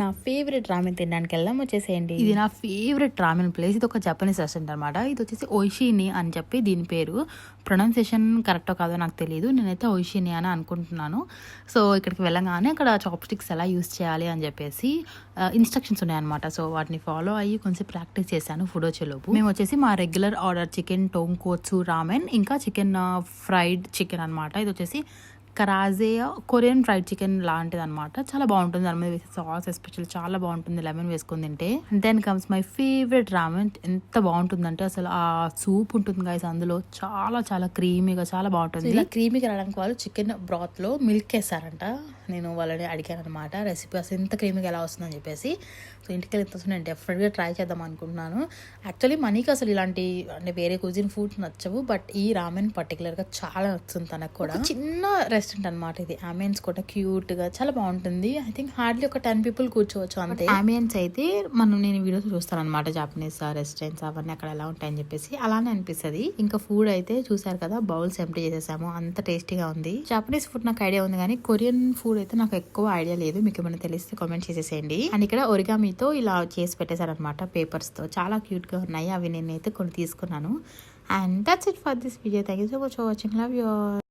నా ఫేవరెట్ రామెన్ తినడానికి వెళ్దాం, వచ్చేసేయండి. ఇది నా ఫేవరెట్ రామెన్ ప్లేస్. ఇది ఒక జపనీస్ రెస్టారెంట్ అనమాట. ఇది వచ్చేసి ఓయిషిని అని చెప్పి దీని పేరు. ప్రొనౌన్సియేషన్ కరెక్టో కాదో నాకు తెలియదు, నేనైతే ఓయిషిని అని అనుకుంటున్నాను. సో ఇక్కడికి వెళ్ళగానే అక్కడ చాప్ స్టిక్స్ ఎలా యూస్ చేయాలి అని చెప్పేసి ఇన్స్ట్రక్షన్స్ ఉన్నాయన్నమాట. సో వాటిని ఫాలో అయ్యి కొంచెం ప్రాక్టీస్ చేశాను ఫుడ్ వచ్చేలోపు. మేము వచ్చేసి మా రెగ్యులర్ ఆర్డర్ చికెన్ టోంకోట్సు రామెన్, ఇంకా చికెన్ ఫ్రైడ్ చికెన్ అనమాట. ఇది వచ్చేసి కరాజే కొరియన్ ఫ్రైడ్ చికెన్ లాంటిది అనమాట. చాలా బాగుంటుంది. దాని మీద వేసే సాస్ ఎస్పెషల్ చాలా బాగుంటుంది, లెమన్ వేసుకుని తింటే. Then comes my favourite ramen. ఎంత బాగుంటుందంటే అసలు ఆ సూప్ ఉంటుంది గైస్, అందులో చాలా చాలా క్రీమీగా చాలా బాగుంటుంది. ఇలా క్రీమీగా రావడానికి వాళ్ళు చికెన్ బ్రాత్ లో మిల్క్ వేస్తారంట. నేను వాళ్ళని అడిగాను అనమాట రెసిపీ అసలు ఇంత క్రీమీగా ఎలా వస్తుందని చెప్పేసి. సో ఇంటికి వెళ్ళిన తర్వాత నేను డెఫినెట్గా ట్రై చేద్దాం అనుకుంటున్నాను. యాక్చువల్లీ మనీకి అసలు ఇలాంటి అంటే వేరే కుజిన్ ఫుడ్ నచ్చవు, బట్ ఈ రామెన్ పర్టికులర్గా చాలా నచ్చుతుంది తనకు కూడా. చిన్న రెస్టారెంట్ అనమాట ఇది. ఆమెన్స్ కూడా క్యూట్గా చాలా బాగుంటుంది. ఐ థింక్ హార్డ్లీ ఒక 10 people కూర్చోవచ్చు అంతే. ఆమెన్స్ అయితే నేను వీడియోస్ చూస్తాను అనమాట, జాపనీస్ రెస్టారెంట్స్ అవన్నీ అక్కడ ఎలా ఉంటాయని చెప్పేసి. అలానే అనిపిస్తుంది. ఇంకా ఫుడ్ అయితే చూసారు కదా, బౌల్స్ ఎంప్టీ చేసేసాము, అంత టేస్టీగా ఉంది. జాపనీస్ ఫుడ్ నాకు ఐడియా ఉంది కానీ కొరియన్ ఫుడ్ అయితే నాకు ఎక్కువ ఐడియా లేదు. మీకు ఏమైనా తెలిస్తే కామెంట్ చేసేసేయండి. అండ్ ఇక్కడ ఒరిగామితో ఇలా చేసి పెట్టేశారనమాట పేపర్స్ తో, చాలా క్యూట్ గా ఉన్నాయి. అవి నేనైతే కొన్ని తీసుకున్నాను. And that's it for this video. Thank you so much for watching. Love you all.